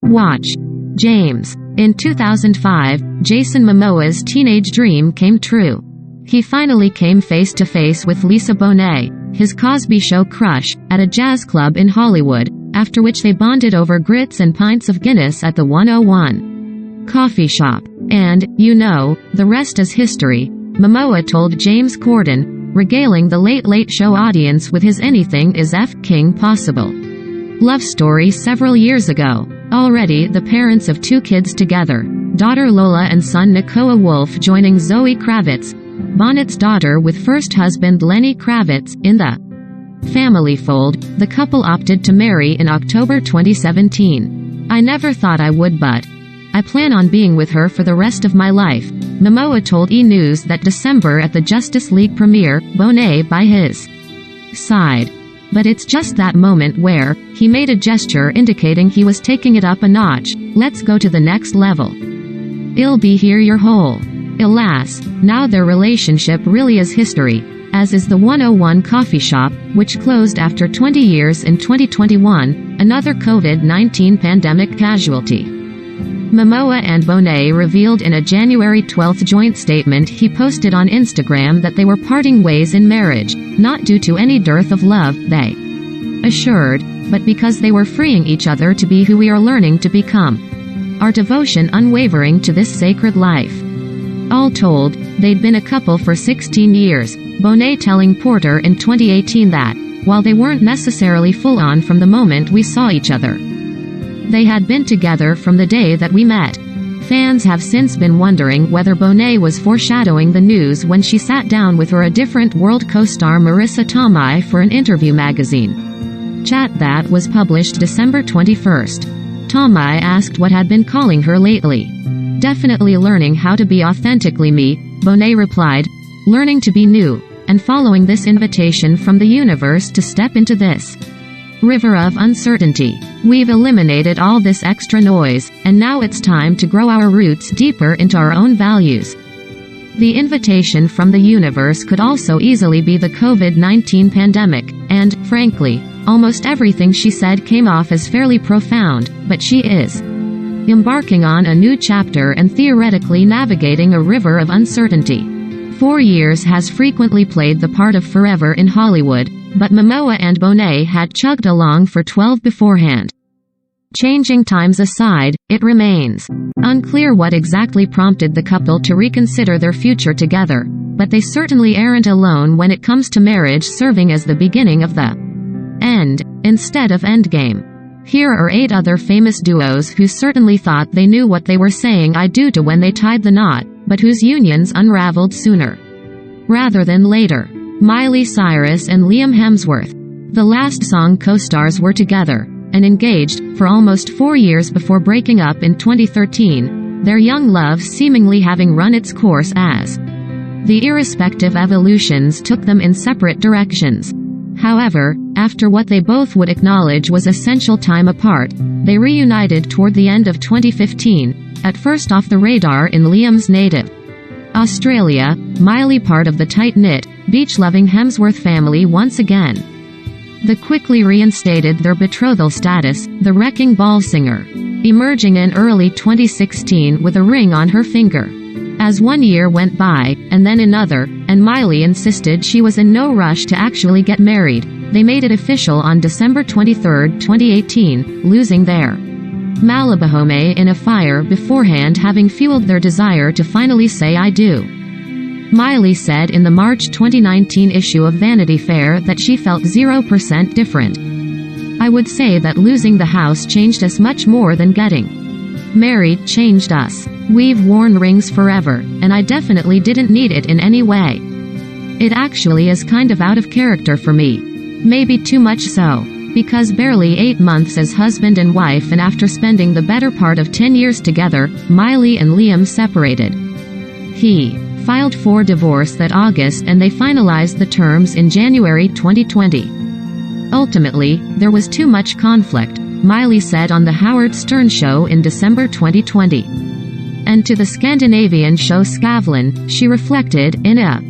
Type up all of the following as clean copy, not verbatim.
Watch. James. In 2005, Jason Momoa's teenage dream came true. He finally came face to face with Lisa Bonet, his Cosby Show crush, at a jazz club in Hollywood, after which they bonded over grits and pints of Guinness at the 101 coffee shop. And, the rest is history, Momoa told James Corden, regaling the Late Late Show audience with his anything is F***ing possible love story several years ago. Already the parents of 2 kids together, daughter Lola and son Nakoa Wolf joining Zoe Kravitz, Bonnet's daughter with first husband Lenny Kravitz, in the family fold. The couple opted to marry in October 2017. I never thought I would, but I plan on being with her for the rest of my life, Momoa told E! News that December at the Justice League premiere, Bonet by his side. But it's just that moment where he made a gesture indicating he was taking it up a notch. Let's go to the next level. I'll be here your whole. Alas, now their relationship really is history, as is the 101 coffee shop, which closed after 20 years in 2021, another COVID-19 pandemic casualty. Momoa and Bonet revealed in a January 12 joint statement he posted on Instagram that they were parting ways in marriage, not due to any dearth of love, they assured, but because they were freeing each other to be who we are learning to become. Our devotion unwavering to this sacred life. All told, they'd been a couple for 16 years, Bonet telling Porter in 2018 that, while they weren't necessarily full-on from the moment we saw each other, they had been together from the day that we met. Fans have since been wondering whether Bonet was foreshadowing the news when she sat down with her A Different World co-star Marissa Tomei for an interview magazine chat that was published December 21. Tomei asked what had been calling her lately. Definitely learning how to be authentically me, Bonet replied, learning to be new, and following this invitation from the universe to step into this river of uncertainty. We've eliminated all this extra noise, and now it's time to grow our roots deeper into our own values. The invitation from the universe could also easily be the COVID-19 pandemic, and, frankly, almost everything she said came off as fairly profound, but she is embarking on a new chapter and theoretically navigating a river of uncertainty. 4 years has frequently played the part of forever in Hollywood, but Momoa and Bonet had chugged along for 12 beforehand. Changing times aside, it remains unclear what exactly prompted the couple to reconsider their future together, but they certainly aren't alone when it comes to marriage serving as the beginning of the end, instead of endgame. Here are 8 other famous duos who certainly thought they knew what they were saying I do to when they tied the knot, but whose unions unraveled sooner rather than later. Miley Cyrus and Liam Hemsworth. The last song co-stars were together and engaged for almost 4 years before breaking up in 2013, their young love seemingly having run its course as the irrespective evolutions took them in separate directions. However, after what they both would acknowledge was essential time apart, they reunited toward the end of 2015, at first off the radar in Liam's native Australia, Miley part of the tight-knit, beach-loving Hemsworth family once again. They quickly reinstated their betrothal status, the Wrecking Ball singer emerging in early 2016 with a ring on her finger. As 1 year went by, and then another, and Miley insisted she was in no rush to actually get married, they made it official on December 23, 2018, losing their Malibu home in a fire beforehand having fueled their desire to finally say I do. Miley said in the March 2019 issue of Vanity Fair that she felt 0% different. I would say that losing the house changed us much more than getting married changed us. We've worn rings forever, and I definitely didn't need it in any way. It actually is kind of out of character for me. Maybe too much so. Because barely 8 months as husband and wife and after spending the better part of 10 years together, Miley and Liam separated. He filed for divorce that August and they finalized the terms in January 2020. Ultimately, there was too much conflict, Miley said on The Howard Stern Show in December 2020. And to the Scandinavian show Skavlan, she reflected, in a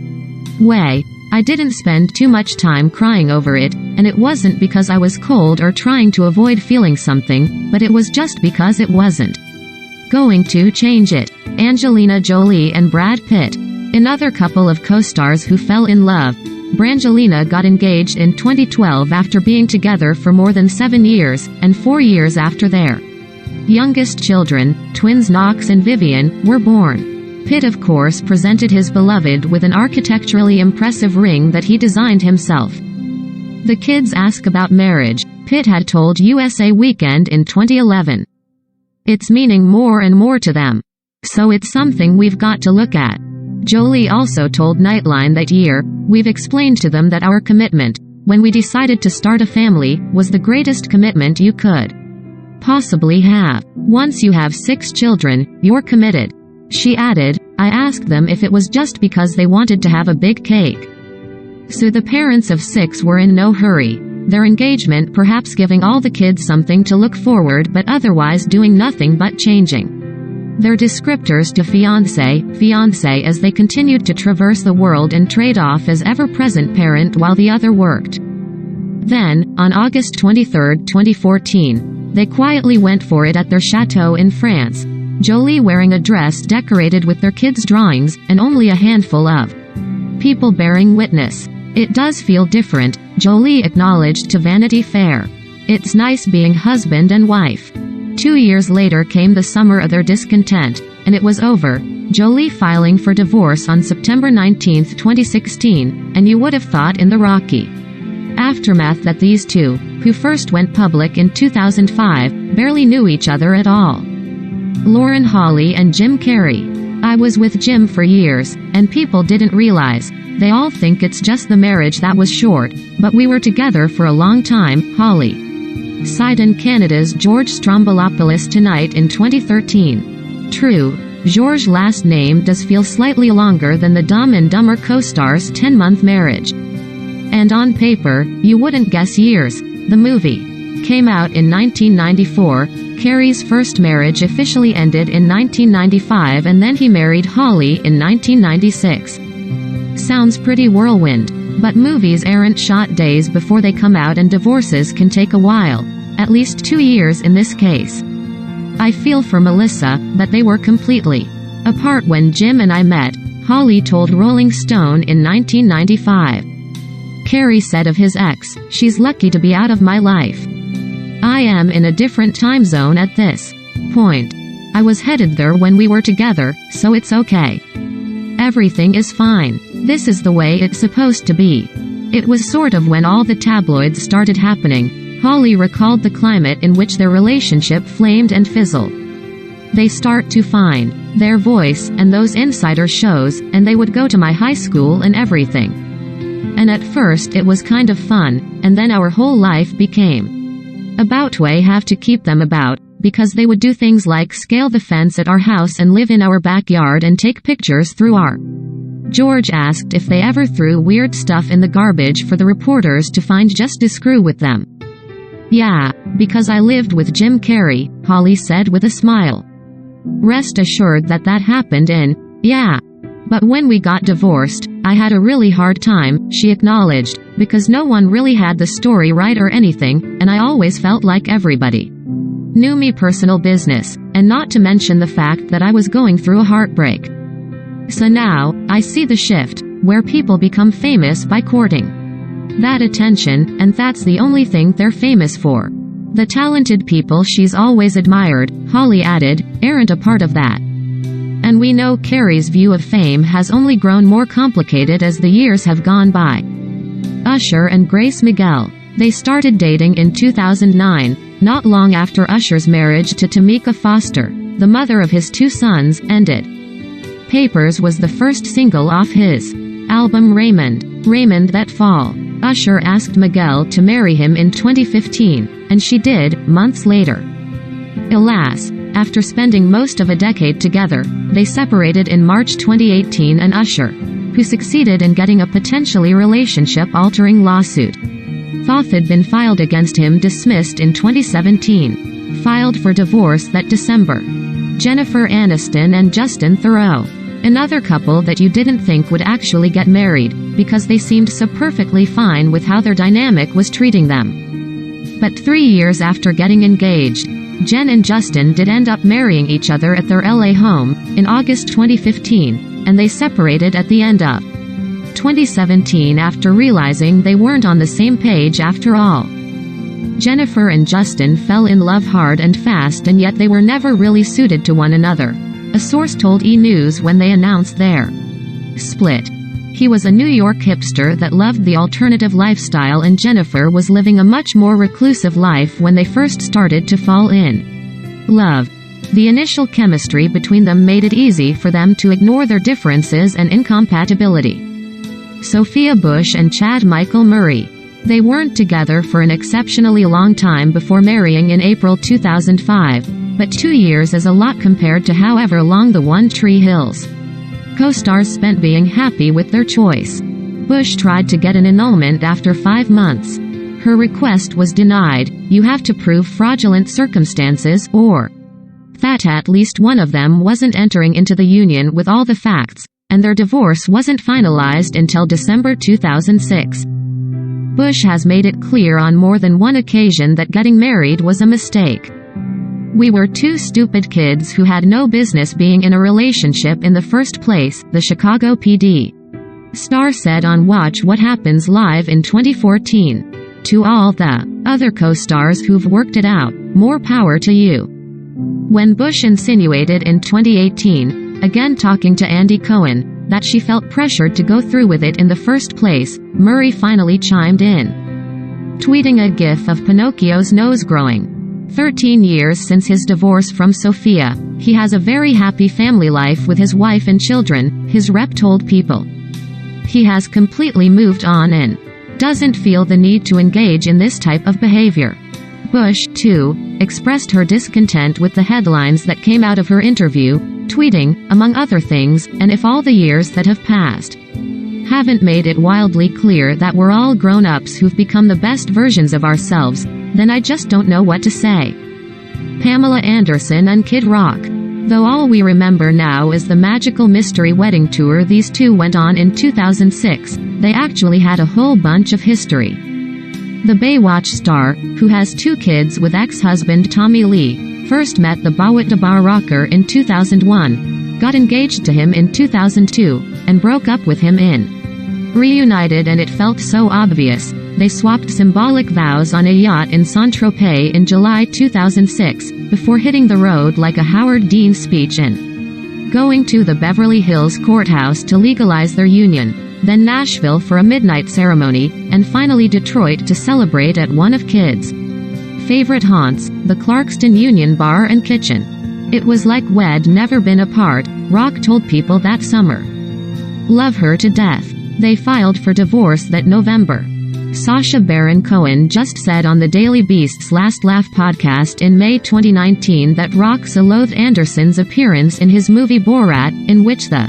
way, I didn't spend too much time crying over it, and it wasn't because I was cold or trying to avoid feeling something, but it was just because it wasn't going to change it. Angelina Jolie and Brad Pitt. Another couple of co-stars who fell in love. Brangelina got engaged in 2012 after being together for more than 7 years, and 4 years after their youngest children, twins Knox and Vivian, were born. Pitt of course presented his beloved with an architecturally impressive ring that he designed himself. The kids ask about marriage. Pitt had told USA Weekend in 2011. It's meaning more and more to them. So it's something we've got to look at. Jolie also told Nightline that year, we've explained to them that our commitment, when we decided to start a family, was the greatest commitment you could possibly have. Once you have 6 children, you're committed. She added, I asked them if it was just because they wanted to have a big cake. So the parents of 6 were in no hurry. Their engagement perhaps giving all the kids something to look forward but otherwise doing nothing but changing their descriptors to fiancé as they continued to traverse the world and trade off as ever-present parent while the other worked. Then, on August 23, 2014, they quietly went for it at their chateau in France, Jolie wearing a dress decorated with their kids' drawings, and only a handful of people bearing witness. It does feel different, Jolie acknowledged to Vanity Fair. It's nice being husband and wife. 2 years later came the summer of their discontent, and it was over, Jolie filing for divorce on September 19, 2016, and you would have thought in the rocky aftermath that these two, who first went public in 2005, barely knew each other at all. Lauren Holly and Jim Carrey. I was with Jim for years, and people didn't realize. They all think it's just the marriage that was short, but we were together for a long time, Holly sighed in Canada's George Stroumboulopoulos Tonight in 2013. True, George's last name does feel slightly longer than the Dumb and Dumber co-star's 10-month marriage. And on paper, you wouldn't guess years. The movie came out in 1994, Carrey's first marriage officially ended in 1995 and then he married Holly in 1996. Sounds pretty whirlwind. But movies aren't shot days before they come out and divorces can take a while. At least 2 years in this case. I feel for Melissa, but they were completely apart when Jim and I met, Holly told Rolling Stone in 1995. Carrey said of his ex, she's lucky to be out of my life. I am in a different time zone at this point. I was headed there when we were together, so it's okay. Everything is fine. This is the way it's supposed to be. It was sort of when all the tabloids started happening. Holly recalled the climate in which their relationship flamed and fizzled. They start to find their voice and those insider shows, and they would go to my high school and everything. And at first it was kind of fun, and then our whole life became about we have to keep them about, because they would do things like scale the fence at our house and live in our backyard and take pictures through our. George asked if they ever threw weird stuff in the garbage for the reporters to find just to screw with them. Yeah, because I lived with Jim Carrey, Holly said with a smile. Rest assured that happened yeah. But when we got divorced, I had a really hard time, she acknowledged, because no one really had the story right or anything, and I always felt like everybody knew me personal business, and not to mention the fact that I was going through a heartbreak. So now, I see the shift, where people become famous by courting that attention, and that's the only thing they're famous for. The talented people she's always admired, Holly added, aren't a part of that. And we know Carrey's view of fame has only grown more complicated as the years have gone by. Usher and Grace Miguel. They started dating in 2009, not long after Usher's marriage to Tamika Foster, the mother of his 2 sons, ended. Papers was the first single off his album Raymond that fall. Usher asked Miguel to marry him in 2015, and she did, months later. Alas, after spending most of a decade together, they separated in March 2018 and Usher, who succeeded in getting a potentially relationship-altering lawsuit had been filed against him dismissed in 2017. Filed for divorce that December. Jennifer Aniston and Justin Thoreau. Another couple that you didn't think would actually get married, because they seemed so perfectly fine with how their dynamic was treating them. But 3 years after getting engaged, Jen and Justin did end up marrying each other at their LA home, in August 2015, and they separated at the end of 2017 after realizing they weren't on the same page after all. Jennifer and Justin fell in love hard and fast, and yet they were never really suited to one another, a source told E! News when they announced their split. He was a New York hipster that loved the alternative lifestyle, and Jennifer was living a much more reclusive life when they first started to fall in love. The initial chemistry between them made it easy for them to ignore their differences and incompatibility. Sophia Bush and Chad Michael Murray. They weren't together for an exceptionally long time before marrying in April 2005, but 2 years is a lot compared to however long the One Tree Hills co-stars spent being happy with their choice. Bush tried to get an annulment after 5 months. Her request was denied. You have to prove fraudulent circumstances, or that at least one of them wasn't entering into the union with all the facts, and their divorce wasn't finalized until December 2006. Bush has made it clear on more than one occasion that getting married was a mistake. We were two stupid kids who had no business being in a relationship in the first place, the Chicago PD star said on Watch What Happens Live in 2014. To all the other co-stars who've worked it out, more power to you. When Bush insinuated in 2018, again talking to Andy Cohen, that she felt pressured to go through with it in the first place, Murray finally chimed in, tweeting a gif of Pinocchio's nose growing. 13 years since his divorce from Sophia, he has a very happy family life with his wife and children, his rep told People. He has completely moved on and doesn't feel the need to engage in this type of behavior. Bush, too, expressed her discontent with the headlines that came out of her interview, tweeting, among other things, and if all the years that have passed haven't made it wildly clear that we're all grown-ups who've become the best versions of ourselves, then I just don't know what to say. Pamela Anderson and Kid Rock. Though all we remember now is the magical mystery wedding tour these two went on in 2006, they actually had a whole bunch of history. The Baywatch star, who has 2 kids with ex-husband Tommy Lee, first met the Bawit Dabar rocker in 2001, got engaged to him in 2002, and broke up with him in reunited, and it felt so obvious. They swapped symbolic vows on a yacht in Saint-Tropez in July 2006, before hitting the road like a Howard Dean speech and going to the Beverly Hills courthouse to legalize their union, then Nashville for a midnight ceremony, and finally Detroit to celebrate at one of Kid's favorite haunts, the Clarkston Union Bar and Kitchen. It was like we'd never been apart, Rock told People that summer. Love her to death. They filed for divorce that November. Sacha Baron Cohen just said on the Daily Beast's Last Laugh podcast in May 2019 that Rock loathed Anderson's appearance in his movie Borat, in which the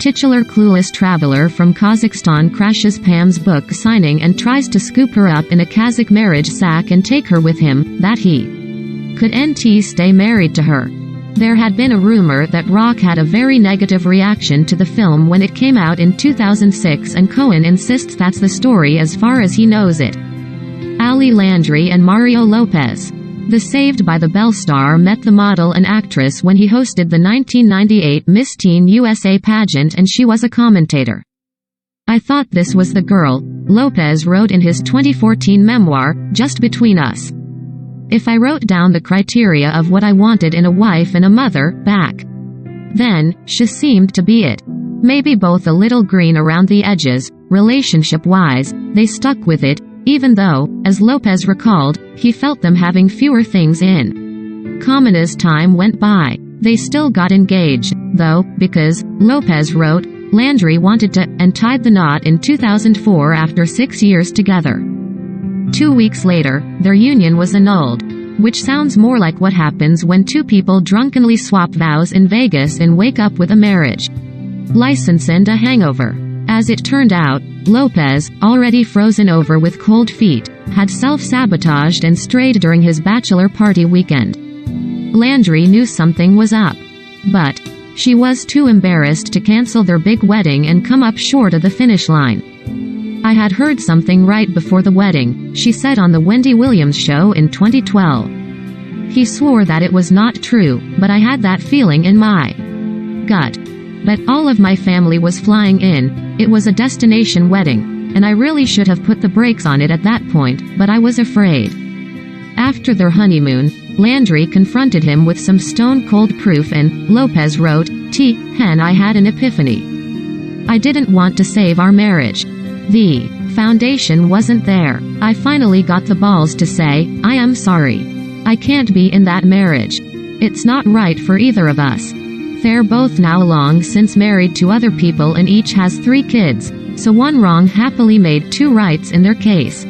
titular clueless traveler from Kazakhstan crashes Pam's book signing and tries to scoop her up in a Kazakh marriage sack and take her with him, that he could stay married to her. There had been a rumor that Rock had a very negative reaction to the film when it came out in 2006, and Cohen insists that's the story as far as he knows it. Ali Landry and Mario Lopez. The Saved by the Bell star met the model and actress when he hosted the 1998 Miss Teen USA pageant, and she was a commentator. I thought this was the girl, Lopez wrote in his 2014 memoir, Just Between Us. If I wrote down the criteria of what I wanted in a wife and a mother, back then, she seemed to be it. Maybe both a little green around the edges, relationship-wise, they stuck with it, even though, as Lopez recalled, he felt them having fewer things in common as time went by. They still got engaged, though, because, Lopez wrote, Landry wanted to, and tied the knot in 2004 after 6 years together. 2 weeks later, their union was annulled, which sounds more like what happens when two people drunkenly swap vows in Vegas and wake up with a marriage license and a hangover. As it turned out, Lopez, already frozen over with cold feet, had self-sabotaged and strayed during his bachelor party weekend. Landry knew something was up. But She was too embarrassed to cancel their big wedding and come up short of the finish line. "I had heard something right before the wedding," she said on the Wendy Williams show in 2012. "He swore that it was not true, but I had that feeling in my gut. But all of my family was flying in, it was a destination wedding, and I really should have put the brakes on it at that point, but I was afraid." After their honeymoon, Landry confronted him with some stone-cold proof and, Lopez wrote, "Hen, I had an epiphany. I didn't want to save our marriage. The foundation wasn't there. I finally got the balls to say, I am sorry. I can't be in that marriage. It's not right for either of us. They're both now long since married to other people and each has 3 kids, so one wrong happily made 2 rights in their case.